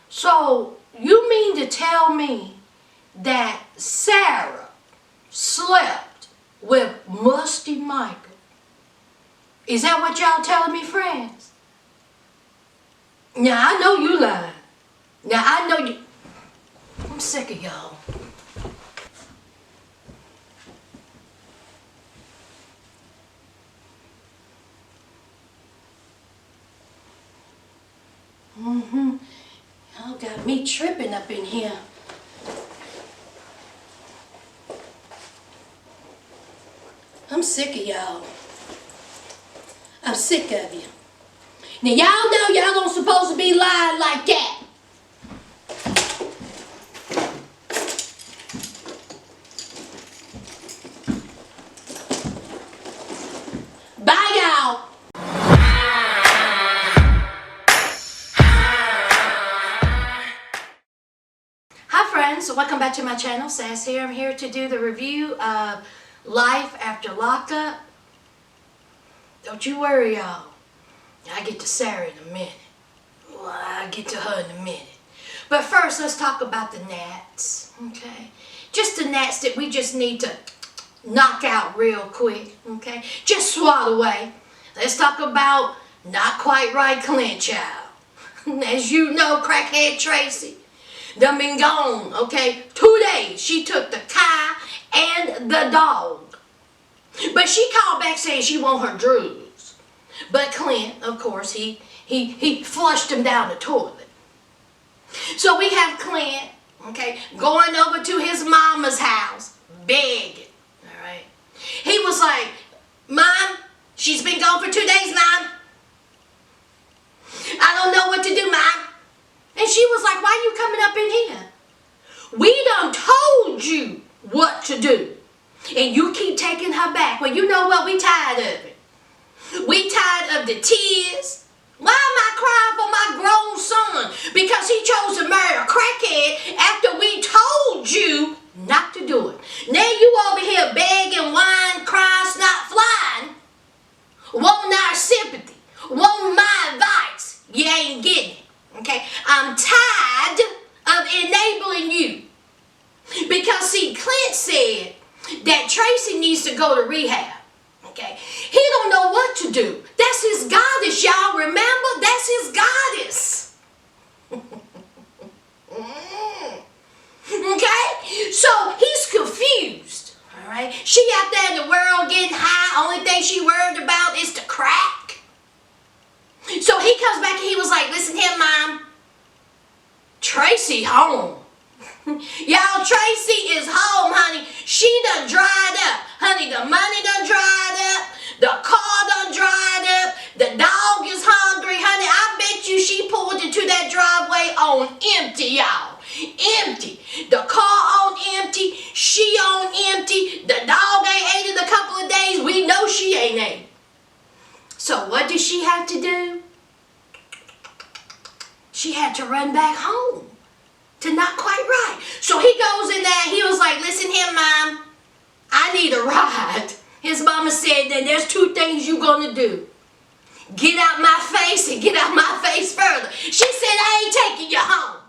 So, you mean to tell me that Sarah slept with Musty Michael? Is that what y'all telling me, friends? Now, I know you lying. Now, I know you... I'm sick of y'all. Y'all got me tripping up in here. I'm sick of y'all. I'm sick of you. Now y'all know y'all don't supposed to be lying like that. Bye y'all. Hi friends, welcome back to my channel. Sass here. I'm here to do the review of Life After Lockup. Don't you worry, y'all. I get to Sarah in a minute. Well, I'll get to her in a minute. But first, let's talk about the gnats, okay? Just the gnats that we just need to knock out real quick, okay? Just swat away. Let's talk about Not Quite Right Clint, child. As you know, crackhead Tracy done been gone, okay? 2 days. She took the car and the dog. But she called back saying she want her drugs. But Clint, of course, he flushed him down the toilet. So we have Clint, okay, going over to his mama's house, begging, all right? He was like, Mom, she's been gone for 2 days, Mom. I don't know what to do, Mom. And she was like, why you coming up in here? We done told you what to do. And you keep taking her back. Well, you know what? We tired of it. We tired of the tears. Why am I crying for my grown son? Because he chose to marry a crackhead after we told you not to do it. Now you over here begging, whining, crying, snot flying. Want our sympathy. Want my advice. You ain't getting it. Okay? I'm tired of enabling you. Because see, Clint said that Tracy needs to go to rehab. Okay? He don't know what to do. That's his goddess, y'all. Remember? That's his goddess. Okay? So he's confused. Alright? She out there in the world getting high. Only thing she worried about is the crack. So he comes back and he was like, listen here, Mom. Tracy home. Y'all, Tracy is home, honey. She done dried up. Honey, the money done dried up. The car done dried up. The dog is hungry, honey. I bet you she pulled into that driveway on empty, y'all. Empty. The car on empty. She on empty. The dog ain't ate in a couple of days. We know she ain't ate. So what did she have to do? She had to run back home to Not Quite Right. So he goes in there, he was like, listen here, Mom, I need a ride. His mama said that there's 2 things you're gonna do. Get out my face and get out my face further. She said, I ain't taking you home.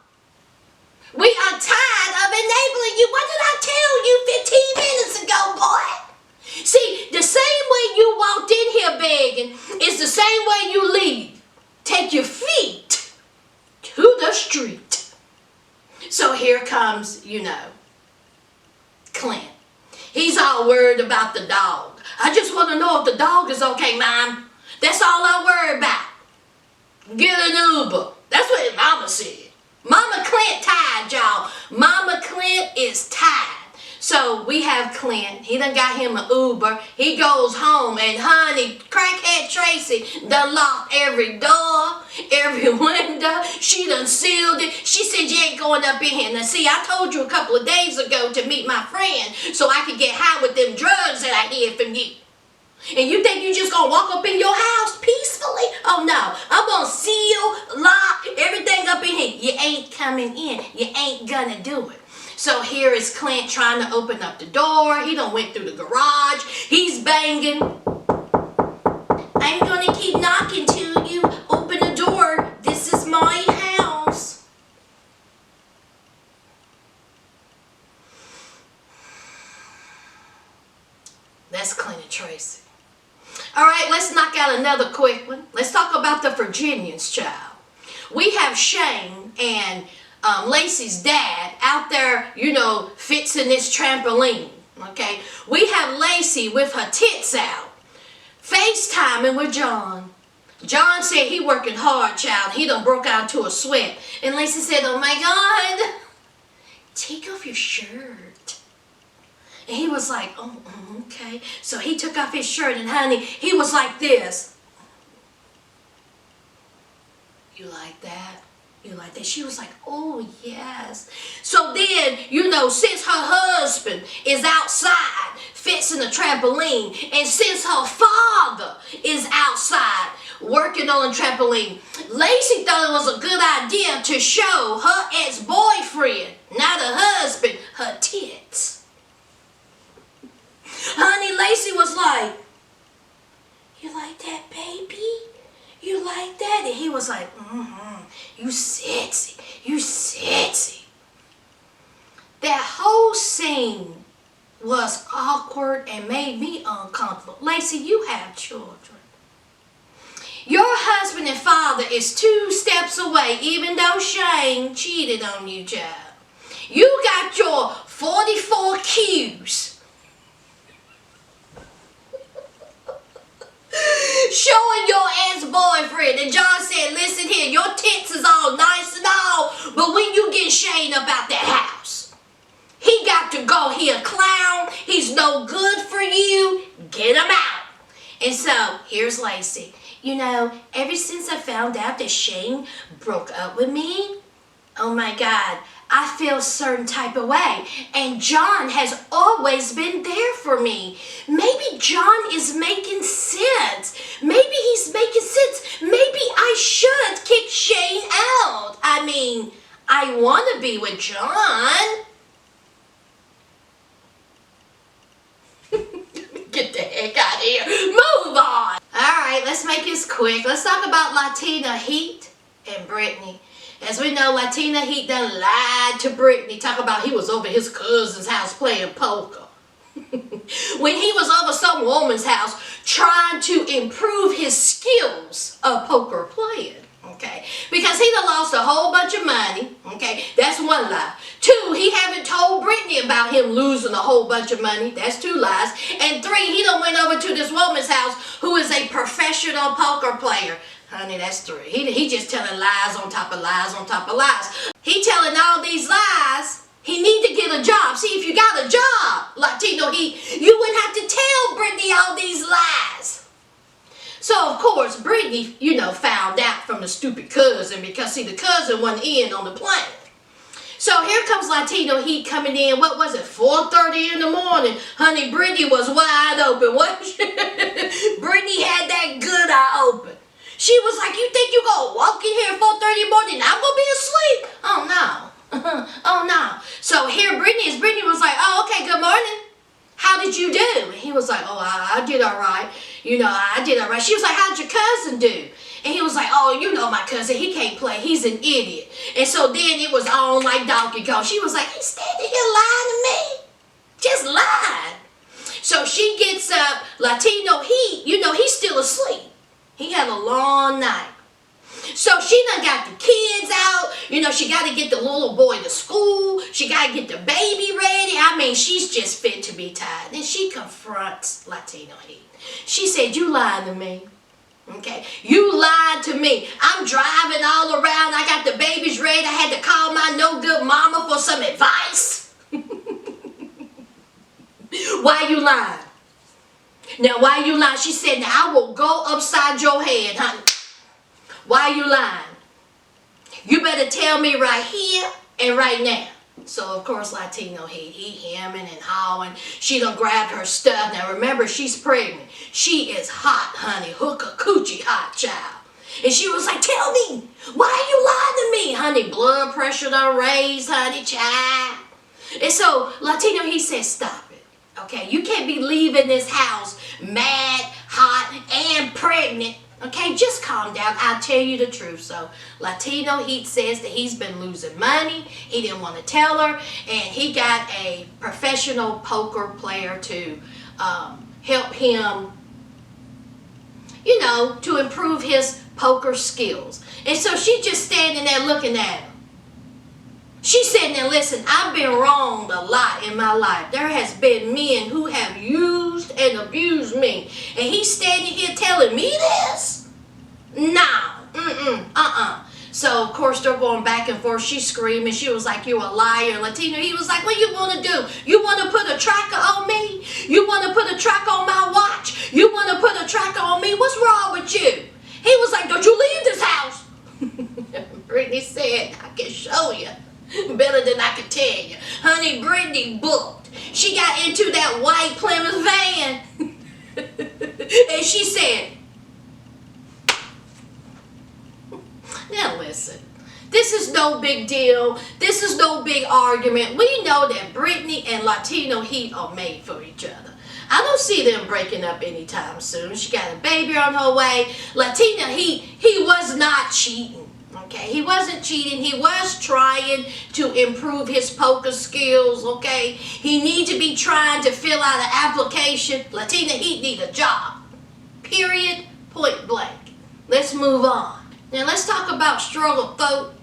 We are tired of enabling you. What did I tell you 15 minutes ago, boy? See, the same way you walked in here begging is the same way you leave. Take your feet to the street. So here comes, you know, Clint. He's all worried about the dog. I just want to know if the dog is okay, Mom. That's all I worry about. Get an Uber. That's what his mama said. Mama Clint tired, y'all. Mama Clint is tired. So we have Clint. He done got him an Uber. He goes home and honey, crackhead Tracy done locked every door, every window. She done sealed it. She said you ain't going up in here. Now see, I told you a couple of days ago to meet my friend so I could get high with them drugs that I hid from you. And you think you just gonna walk up in your house peacefully? Oh no, I'm gonna seal, lock everything up in here. You ain't coming in. You ain't gonna do it. So here is Clint trying to open up the door. He done went through the garage. He's banging. I'm gonna keep knocking till you open the door. This is my house. That's Clint and Tracy. All right, let's knock out another quick one. Let's talk about the Virginians, child. We have Shane and Lacey's dad out there, fixing this trampoline. Okay, we have Lacey with her tits out, FaceTiming with John. John said he working hard, child. He done broke out into a sweat. And Lacey said, oh my God, take off your shirt. And he was like, oh, okay. So he took off his shirt, and honey, he was like this. You like that? You like that? She was like, oh, yes. So then, since her husband is outside fixing the trampoline, and since her father is outside working on a trampoline, Lacey thought it was a good idea to show her ex-boyfriend, not her husband, her tits. Honey, Lacey was like, you like that, baby? You like that? And he was like, you sexy, you sexy. That whole scene was awkward and made me uncomfortable. Lacey, you have children. Your husband and father is 2 steps away, even though Shane cheated on you, child. You got your 44 Qs. Showing your ex-boyfriend. And John said, listen here, your tits is all nice and all, but when you get Shane up out that house, he got to go. He a clown. He's no good for you. Get him out. And so, here's Lacey. Ever since I found out that Shane broke up with me, oh my God, I feel a certain type of way. And John has always been there for me. Maybe John is making sense. Maybe he's making sense. Maybe I should kick Shane out. I mean, I want to be with John. Get the heck out of here. Move on. All right, let's make this quick. Let's talk about Latina Heat and Brittany. As we know, Latina Heat done lied to Brittany. Talk about he was over his cousin's house playing poker. When he was over some woman's house trying to improve his skills of poker playing. Okay, because he done lost a whole bunch of money. Okay, that's one lie. 2, he haven't told Brittany about him losing a whole bunch of money. That's 2 lies. And 3, he done went over to this woman's house who is a professional poker player. Honey, that's 3. He just telling lies on top of lies on top of lies. He telling all these lies. He need to get a job. See, if you got a job, Latino Heat, you wouldn't have to tell Brittany all these lies. So, of course, Brittany, found out from the stupid cousin because, see, the cousin wasn't in on the plan. So here comes Latino Heat coming in. What was it, 4:30 in the morning? Honey, Brittany was wide open, wasn't she? Brittany had that good eye open. She was like, you think you gonna walk in here at 4:30 in the morning and I'm gonna be asleep? Oh, no. Oh, no. So here Brittany was like, oh, okay, good morning. How did you do? And he was like, oh, I did all right. I did all right. She was like, how'd your cousin do? And he was like, oh, my cousin, he can't play. He's an idiot. And so then it was on like Donkey Kong. She was like, he's standing here lying to me. Just lied. So she gets up, Latino Heat, he's still asleep. He had a long night. So she done got the kids out. She got to get the little boy to school. She got to get the baby ready. I mean, she's just fit to be tied. And she confronts Latino Heat. She said, you lied to me. Okay, you lied to me. I'm driving all around. I got the babies ready. I had to call my no good mama for some advice. Why you lying? Now, why you lying? She said, now I will go upside your head, honey. Why you lying? You better tell me right here and right now. So, of course, Latino Heat, he hemming and hawing. She done grabbed her stuff. Now, remember, she's pregnant. She is hot, honey. Hooker coochie hot, child. And she was like, tell me, why are you lying to me? Honey, blood pressure done raised, honey, child. And so, Latino Heat said, stop it. Okay, you can't be leaving this house mad, hot, and pregnant. Okay, just calm down. I'll tell you the truth. So, Latino Heat says that he's been losing money. He didn't want to tell her. And he got a professional poker player to help him, to improve his poker skills. And so she's just standing there looking at him. She's sitting there, listen, I've been wronged a lot in my life. There has been men who have used and abused me. And he's standing here telling me this? No. So, of course, they're going back and forth. She's screaming. She was like, you're a liar, Latino. He was like, what you want to do? You want to put a tracker on me? You want to put a tracker on my watch? You want to put a tracker on me? What's wrong with you? He was like, don't you leave this house. Brittany said, I can show you better than I can tell you. Honey, Brittany booked. She got into that white Plymouth van. And she said, now listen, this is no big deal. This is no big argument. We know that Brittany and Latino Heat are made for each other. I don't see them breaking up anytime soon. She got a baby on her way. Latino Heat, he was not cheating. Okay, he wasn't cheating. He was trying to improve his poker skills. Okay, he need to be trying to fill out an application. Latino Heat need a job. Period. Point blank. Let's move on. Now let's talk about struggle folk,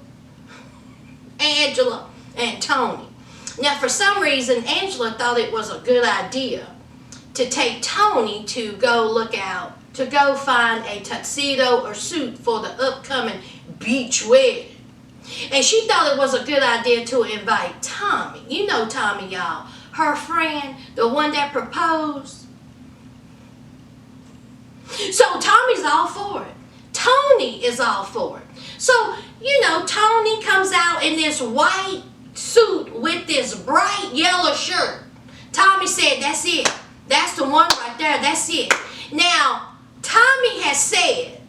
Angela and Tony. Now for some reason, Angela thought it was a good idea to take Tony to go find a tuxedo or suit for the upcoming beach wedding. And she thought it was a good idea to invite Tommy. You know Tommy, y'all. Her friend, the one that proposed. So Tommy's all for it. Tony is all for it. So, Tony comes out in this white suit with this bright yellow shirt. Tommy said, that's it. That's the one right there. That's it. Now, Tommy has said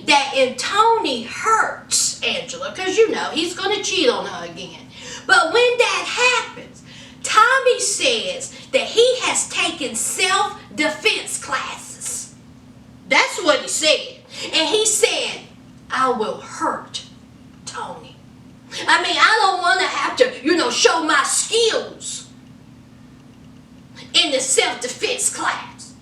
that if Tony hurts Angela, because he's going to cheat on her again. But when that happens, Tommy says that he has taken self-defense classes. That's what he said. And he said, I will hurt Tony. I don't want to have to, show my skills in the self-defense class.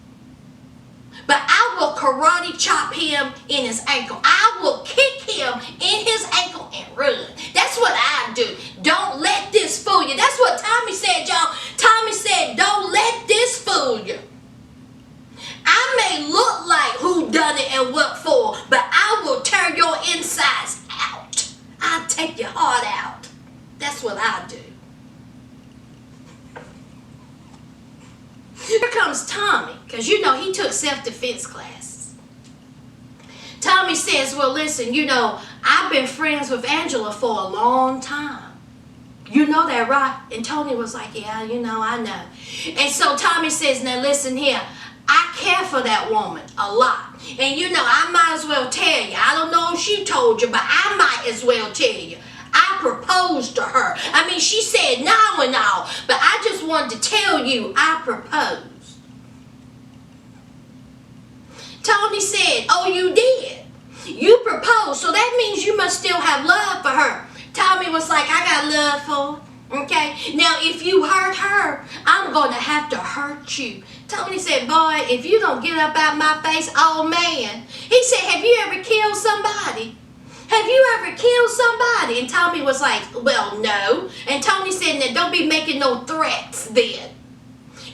But I will karate chop him in his ankle. I will kick him in his ankle and run. That's what I do. Don't let this fool you. That's what Tommy said, y'all. Tommy said, don't let this fool you. I may look like who done it and what for, but I will tear your insides out. I'll take your heart out. That's what I do. Here comes Tommy, because he took self-defense classes. Tommy says, well, listen, I've been friends with Angela for a long time. You know that, right? And Tony was like, yeah, I know. And so Tommy says, now listen here. I care for that woman a lot. And I might as well tell you. I don't know if she told you, but I might as well tell you. I proposed to her. She said no and all, but I just wanted to tell you I proposed. Tony said, oh, you did? You proposed, so that means you must still have love for her. Tommy was like, I got love for her. Okay, now if you hurt her, I'm going to have to hurt you. Tony said, boy, if you don't get up out my face, oh man. He said, have you ever killed somebody? Have you ever killed somebody? And Tommy was like, well, no. And Tony said, now don't be making no threats then.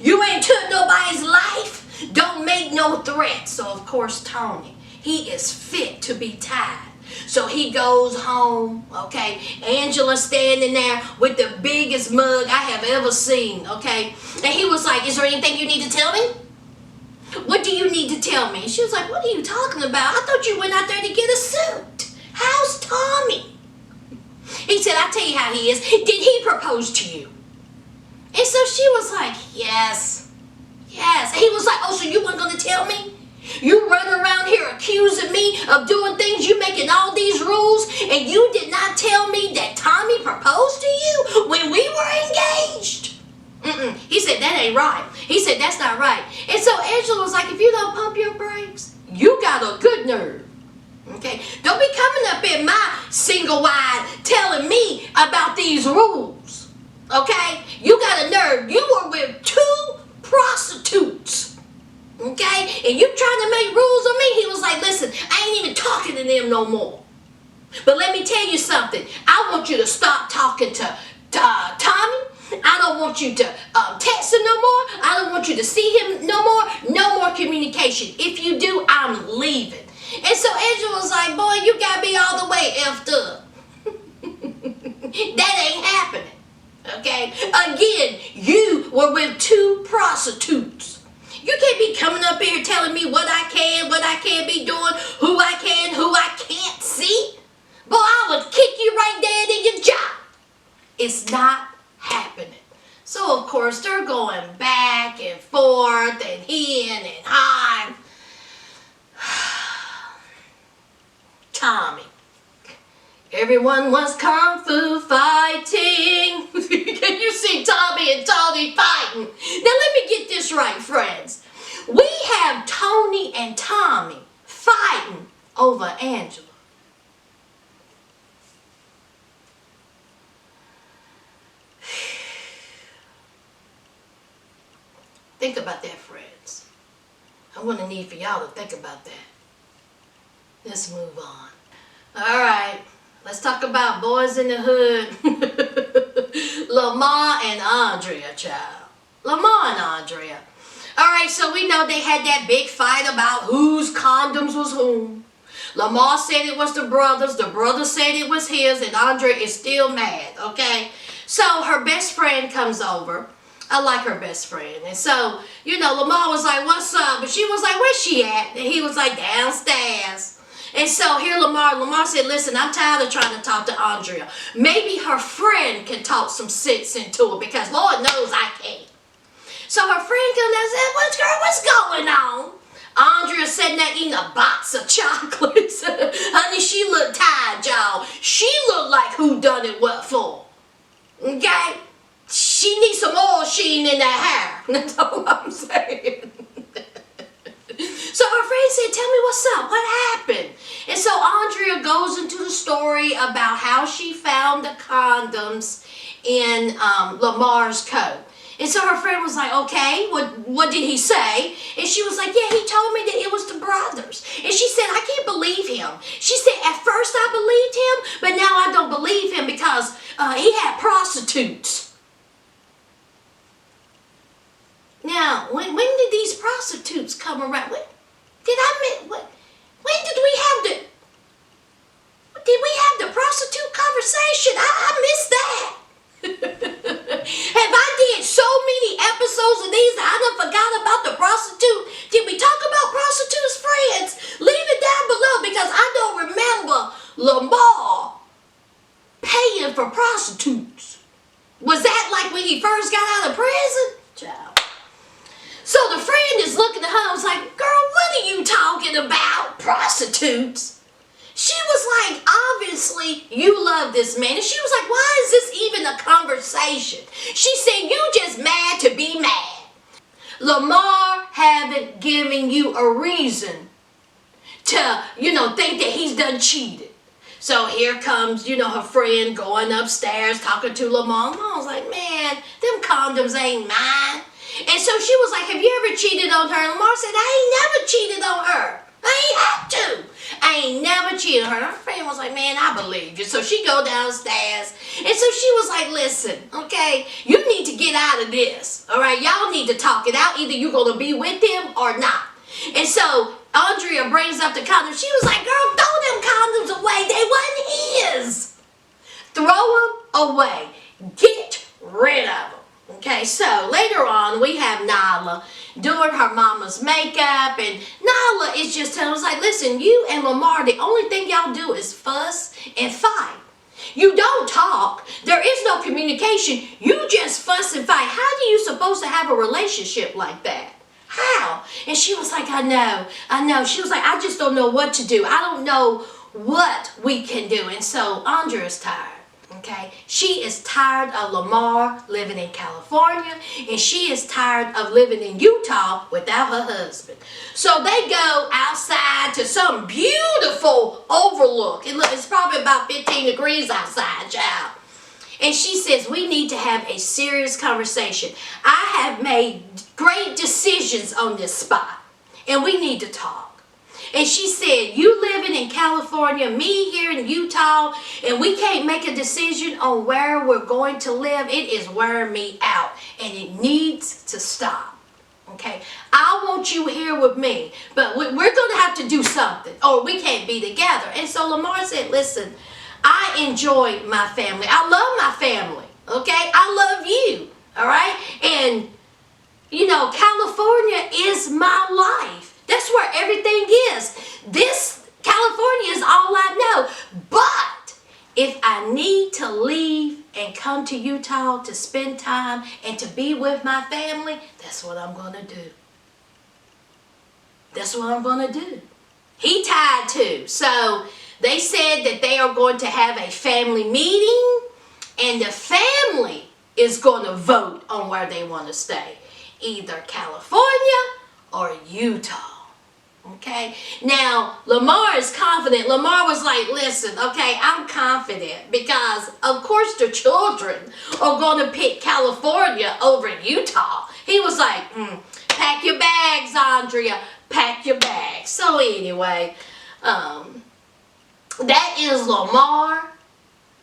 You ain't took nobody's life. Don't make no threats. So, of course, Tony, he is fit to be tied. So he goes home, okay? Angela standing there with the biggest mug I have ever seen, okay? And he was like, is there anything you need to tell me? What do you need to tell me? And she was like, what are you talking about? I thought you went out there to get a suit. How's Tommy? He said, I'll tell you how he is. Did he propose to you? And so she was like, yes. Yes. And he was like, oh, so you weren't going to tell me? You run around here accusing me of doing things, you making all these rules, and you did not tell me that Tommy proposed to you when we were engaged? He said, that ain't right. He said, that's not right. And so Angela was like, if you don't pump your brakes, you got a good nerve. Okay? Don't be coming up in my single wide telling me about these rules. Okay? You got a nerve. You were with 2 prostitutes. Okay? And you trying to make rules on me? He was like, listen, I ain't even talking to them no more. But let me tell you something. I want you to stop talking to Tommy. I don't want you to text him no more. I don't want you to see him no more. No more communication. If you do, I'm leaving. And so Angela was like, boy, you got me all the way effed up. That ain't happening. Okay? Again, you were with two prostitutes. You can't be coming up here telling me what I can, what I can't be doing, who I can, who I can't see. Boy, I would kick you right dead in your job. It's not happening. So, of course, they're going back and forth and hin and han. Tommy. Everyone was kung fu fighting. Can you see Tommy and Tony fighting? Now let me get this right, friends. We have Tony and Tommy fighting over Angela. Think about that, friends. I'm going to need for y'all to think about that. Let's move on. All right. Let's talk about Boys in the Hood. Lamar and Andrea, child. Lamar and Andrea. All right, so we know they had that big fight about whose condoms was whom. Lamar said it was the brothers said it was his, and Andrea is still mad, okay? So her best friend comes over. I like her best friend. And so, Lamar was like, what's up? But she was like, where's she at? And he was like, downstairs. And so here Lamar said, listen, I'm tired of trying to talk to Andrea. Maybe her friend can talk some sense into her because Lord knows I can't. So her friend comes down and said, what's going on? Andrea sitting there eating a box of chocolates. Honey, she looked tired, y'all. She looked like who done it what for. Okay? She needs some oil sheen in that hair. That's all I'm saying. So her friend said, tell me what's up. What happened? And so Andrea goes into the story about how she found the condoms in Lamar's coat. And so her friend was like, okay, what did he say? And she was like, yeah, he told me that it was the brothers. And she said, I can't believe him. She said, at first I believed him, but now I don't believe him because he had prostitutes. Now, when did these prostitutes come around? When did we have the prostitute conversation? I missed that. Have I did so many episodes of these that I done forgot about the prostitute? Did we talk about prostitutes, friends? Leave it down below because I don't remember Lamar paying for prostitutes. Was that like when he first got out of prison? Child. So the friend is looking at her and was like, girl, what are you talking about? Prostitutes? She was like, obviously, you love this man. And she was like, why is this even a conversation? She said, you just mad to be mad. Lamar haven't given you a reason to, think that he's done cheated. So here comes, her friend going upstairs talking to Lamar. Lamar was like, man, them condoms ain't mine. And so she was like, have you ever cheated on her? And Lamar said, I ain't never cheated on her. I ain't have to. I ain't never cheated on her. Her friend was like, man, I believe you. So she go downstairs. And so she was like, listen, okay, you need to get out of this. All right, y'all need to talk it out. Either you're going to be with him or not. And so Andrea brings up the condoms. She was like, girl, throw them condoms away. They wasn't his. Throw them away. Get rid of them. Okay, so later on, we have Nyla doing her mama's makeup, and Nyla is just telling us, like, listen, you and Lamar, the only thing y'all do is fuss and fight. You don't talk. There is no communication. You just fuss and fight. How are you supposed to have a relationship like that? How? And she was like, I know. She was like, I just don't know what to do. I don't know what we can do. And so Andrea's tired. Okay, she is tired of Lamar living in California, and she is tired of living in Utah without her husband. So they go outside to some beautiful overlook. It's probably about 15 degrees outside, child. And she says, we need to have a serious conversation. I have made great decisions on this spot. and we need to talk. And she said, you living in California, me here in Utah, and we can't make a decision on where we're going to live. It is wearing me out, and it needs to stop. Okay, I want you here with me, but we're going to have to do something, or we can't be together. And so Lamar said, listen, I enjoy my family. I love my family, okay? I love you, all right? And, you know, California is my life. That's where everything is. This California is all I know. But if I need to leave and come to Utah to spend time and to be with my family, that's what I'm going to do. That's what I'm going to do. He tied too. So they said that they are going to have a family meeting, and the family is going to vote on where they want to stay. Either California or Utah. Okay, now Lamar is confident. Lamar was like, listen, okay, I'm confident because of course the children are going to pick California over Utah. He was like, pack your bags, Andrea, pack your bags. So anyway, that is Lamar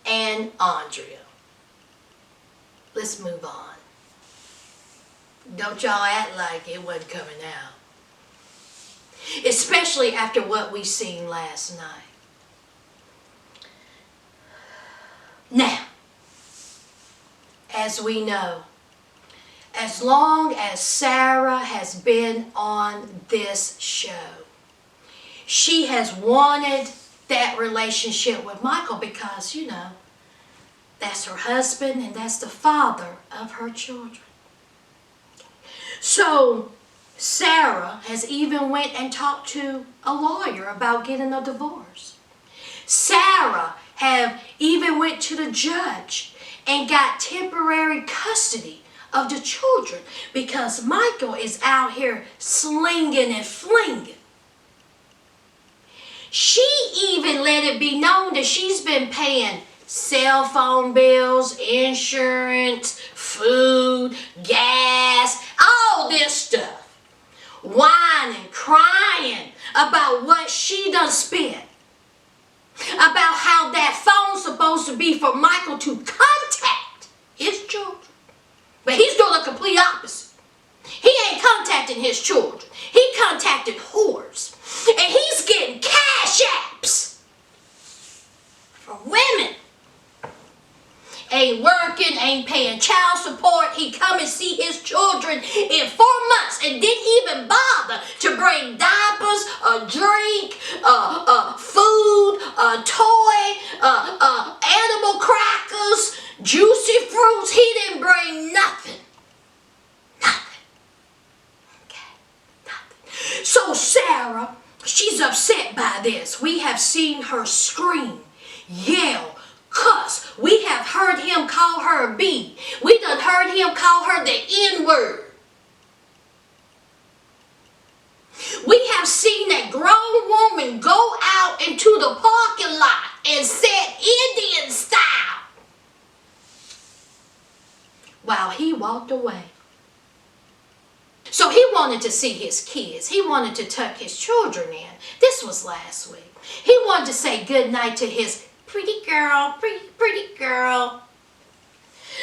and Andrea. Let's move on. Don't y'all act like it wasn't coming out. Especially after what we seen last night. Now, as we know, as long as Sarah has been on this show, she has wanted that relationship with Michael because, you know, that's her husband and that's the father of her children. So Sarah has even went and talked to a lawyer about getting a divorce. Sarah have even went to the judge and got temporary custody of the children because Michael is out here slinging and flinging. She even let it be known that she's been paying cell phone bills, insurance, food, gas, all this stuff. Whining, crying about what she done spent. About how that phone's supposed to be for Michael to contact his children. But he's doing the complete opposite. He ain't contacting his children. He contacted whores. And he's getting cash apps from women. Ain't working, ain't paying child support. He come and see his children in 4 months and didn't even bother to bring diapers, a drink, food, a toy, animal crackers, juicy fruits. He didn't bring nothing. Nothing. Okay, nothing. So Sarah, she's upset by this. We have seen her scream, yell, cuss. We have heard him call her a B. We done heard him call her the N-word. We have seen that grown woman go out into the parking lot and sit Indian style while he walked away. So he wanted to see his kids. He wanted to tuck his children in. This was last week. He wanted to say goodnight to his pretty girl, pretty girl.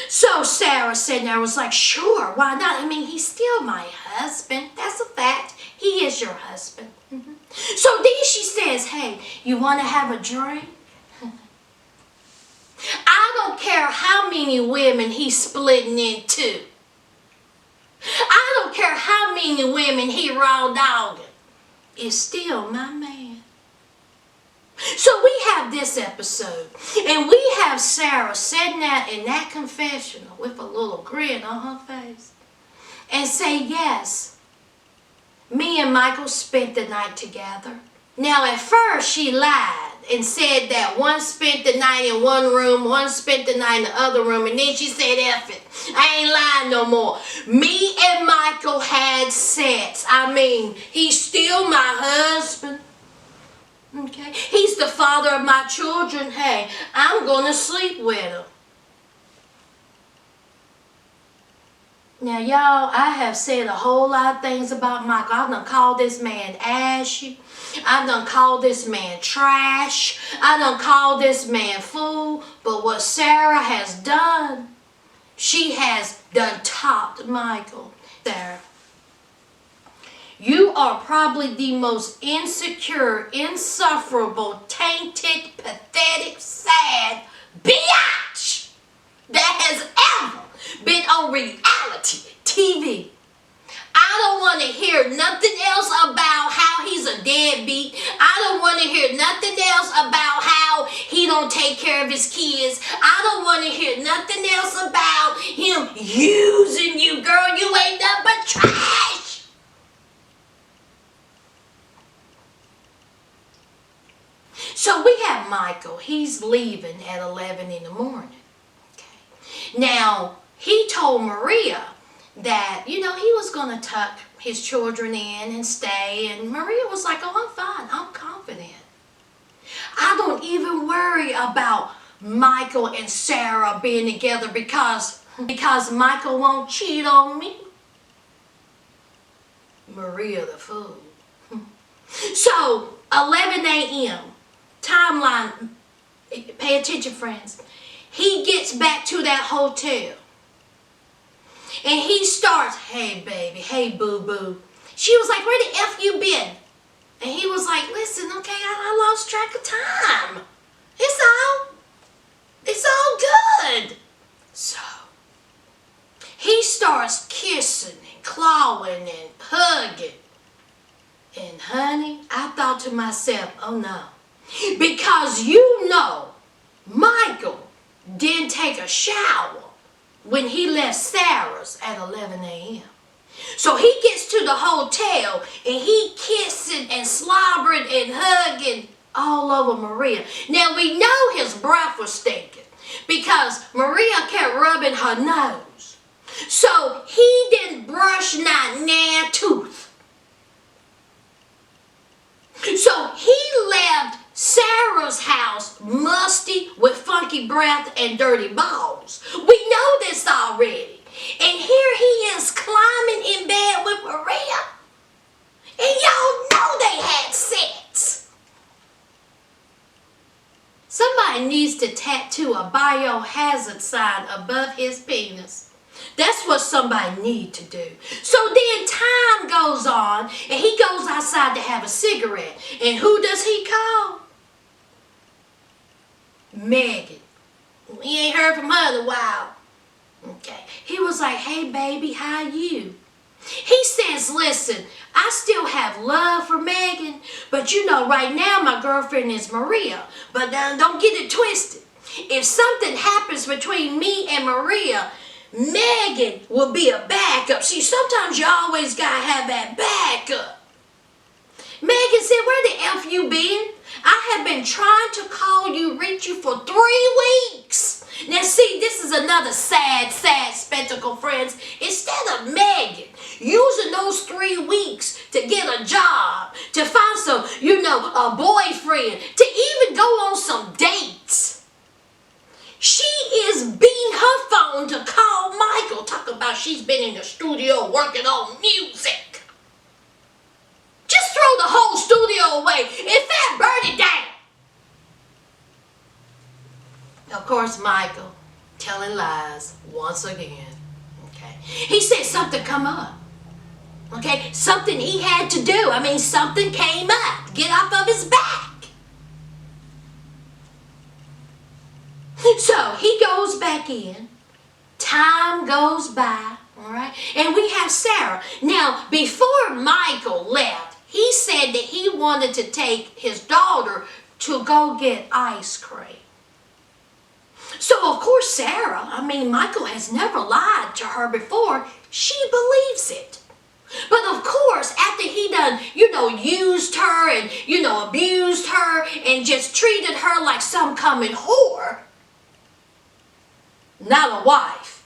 So Sarah said, and I was like, sure, why not? I mean, he's still my husband. That's a fact. He is your husband. Mm-hmm. So then she says, hey, you want to have a drink? I don't care how many women he's splitting in two. I don't care how many women he raw dogging. It's still my man. So we have this episode, and we have Sarah sitting out in that confessional with a little grin on her face and say, yes, me and Michael spent the night together. Now at first she lied and said that one spent the night in one room, one spent the night in the other room, and then she said, F it, I ain't lying no more. Me and Michael had sex. I mean, he's still my husband. Okay, he's the father of my children. Hey, I'm going to sleep with him. Now, y'all, I have said a whole lot of things about Michael. I done called this man ashy. I done called this man trash. I done called this man fool. But what Sarah has done, she has done topped Michael. Sarah, you are probably the most insecure, insufferable, tainted, pathetic, sad bitch that has ever been on reality TV. I don't want to hear nothing else about how he's a deadbeat. I don't want to hear nothing else about how he don't take care of his kids. I don't want to hear nothing else about him using you. Girl, you ain't nothing but trash. So we have Michael. He's leaving at 11 in the morning. Okay. Now, he told Maria that, he was going to tuck his children in and stay. And Maria was like, oh, I'm fine. I'm confident. I don't even worry about Michael and Sarah being together because Michael won't cheat on me. Maria the fool. So, 11 a.m. timeline. Pay attention, friends. He gets back to that hotel. And he starts, hey, baby, hey, boo-boo. She was like, where the F you been? And he was like, listen, okay, I lost track of time. It's all good. So, he starts kissing and clawing and hugging. And honey, I thought to myself, oh no. Because Michael didn't take a shower when he left Sarah's at 11 a.m. So he gets to the hotel and he kissing and slobbering and hugging all over Maria. Now we know his breath was stinking because Maria kept rubbing her nose. So he didn't brush not nan tooth. So he left Sarah's house musty with funky breath and dirty balls. We know this already. And here he is climbing in bed with Maria. And y'all know they had sex. Somebody needs to tattoo a biohazard sign above his penis. That's what somebody need to do. So then time goes on and he goes outside to have a cigarette. And who does he call? Megan. We ain't heard from her in a while. Okay. He was like, hey baby, how you? He says, listen, I still have love for Megan, but right now my girlfriend is Maria. But don't get it twisted. If something happens between me and Maria, Megan will be a backup. See, sometimes you always gotta have that backup. Megan said, where the F you been? I have been trying to call you, reach you for 3 weeks. Now see, this is another sad spectacle, friends. Instead of Megan using those 3 weeks to get a job, to find some, a boyfriend, to even go on some dates, she is beating her phone to call Michael, talk about she's been in the studio working on music. Just throw the whole studio away. In fact, burn it down. Of course, Michael telling lies once again. Okay. He said something come up. Okay. Something he had to do. Something came up. Get off of his back. So he goes back in. Time goes by. All right. And we have Sarah. Now, before Michael left, he said that he wanted to take his daughter to go get ice cream. So, of course, Sarah, Michael has never lied to her before. She believes it. But, of course, after he done, used her and, abused her and just treated her like some common whore, not a wife,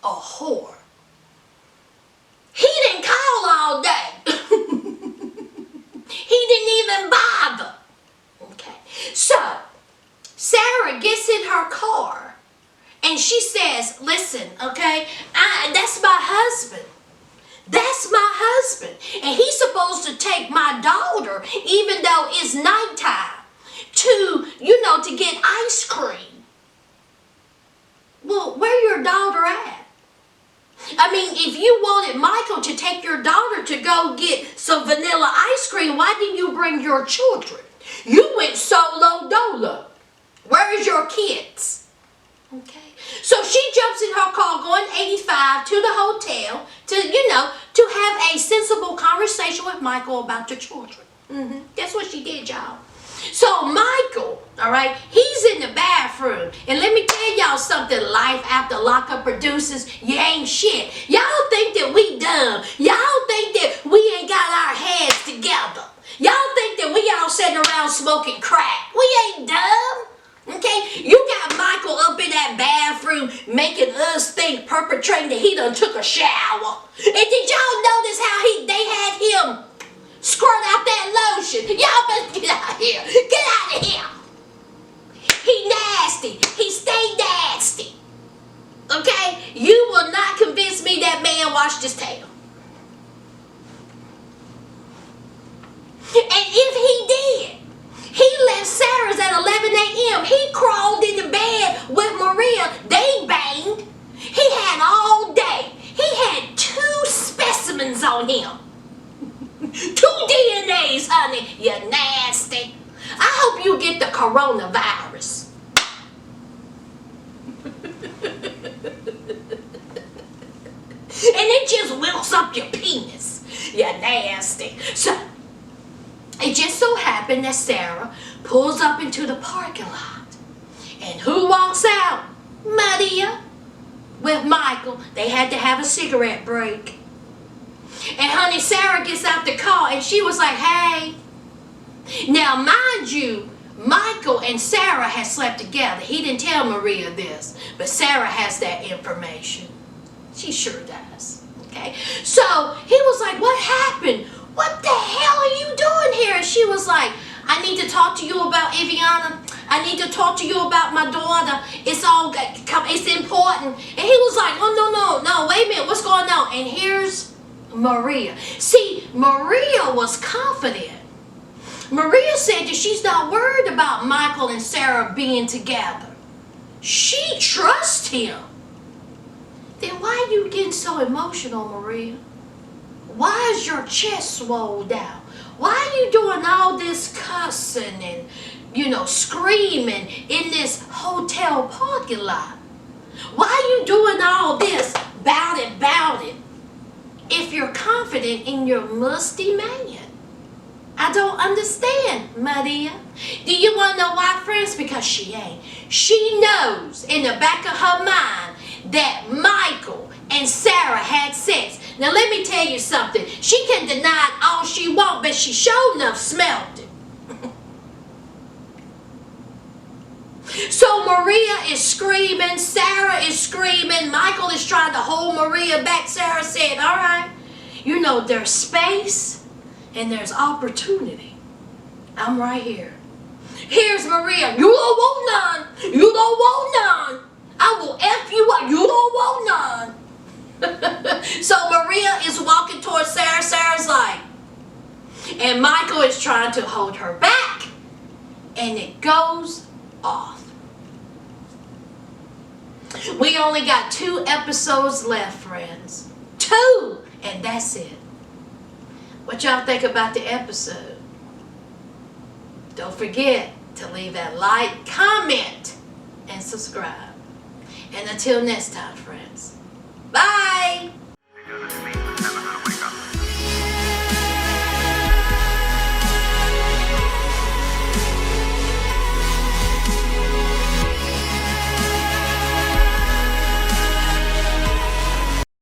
a whore. He didn't call all day. He didn't even bother. Okay. So, Sarah gets in her car And she says, listen, okay, that's my husband. That's my husband. And he's supposed to take my daughter, even though it's nighttime, to get ice cream. Well, where your daughter at? I mean, if you wanted Michael to take your daughter to go get some vanilla ice cream, why didn't you bring your children? You went solo dolo. Where is your kids? Okay. So she jumps in her car going 85 to the hotel to have a sensible conversation with Michael about the children. That's what she did, y'all. So Michael, all right, he's in the bathroom. And let me tell y'all something, life after lockup produces, you ain't shit. Y'all think that we dumb. Y'all think that we ain't got our heads together. Y'all think that we all sitting around smoking crack. We ain't dumb. Okay, you got Michael up in that bathroom making us think, perpetrating that he done took a shower. And did y'all notice how they had him squirt out that lotion? Y'all better get out of here. Get out of here. He nasty. He stay nasty. Okay, you will not convince me that man washed his tail. And if he did, he left Sarah's at 11 a.m. He crawled in the bed with Maria. They banged. He had all day. He had 2 specimens on him. 2 DNAs, honey. You nasty. I hope you get the coronavirus. And it just wilts up your penis. You nasty. So, it just so happened that Sarah pulls up into the parking lot. And who walks out? Maria with Michael. They had to have a cigarette break. And honey, Sarah gets out the car and she was like, hey. Now, mind you, Michael and Sarah had slept together. He didn't tell Maria this, but Sarah has that information. She sure does. Okay? So, he was like, what happened? What the hell are you doing here? And she was like, I need to talk to you about Eviana. I need to talk to you about my daughter. It's important. And he was like, oh, no, wait a minute. What's going on? And here's Maria. See, Maria was confident. Maria said that she's not worried about Michael and Sarah being together. She trusts him. Then why are you getting so emotional, Maria? Why is your chest swollen out? Why are you doing all this cussing and, screaming in this hotel parking lot? Why are you doing all this bout it, if you're confident in your musty man? I don't understand, Maria. Do you want to know why, friends? Because she ain't. She knows in the back of her mind that Michael and Sarah had sex. Now let me tell you something. She can deny it all she wants, but she sure enough smelled it. So Maria is screaming, Sarah is screaming, Michael is trying to hold Maria back. Sarah said, all right, there's space and there's opportunity. I'm right here. Here's Maria. You don't want none. You don't want none. I will F you up. You don't want none. So Maria is walking towards Sarah. Sarah's like, and Michael is trying to hold her back. And it goes off. We only got 2 episodes left, friends. 2! And that's it. What y'all think about the episode? Don't forget to leave that like, comment, and subscribe. And until next time, friends.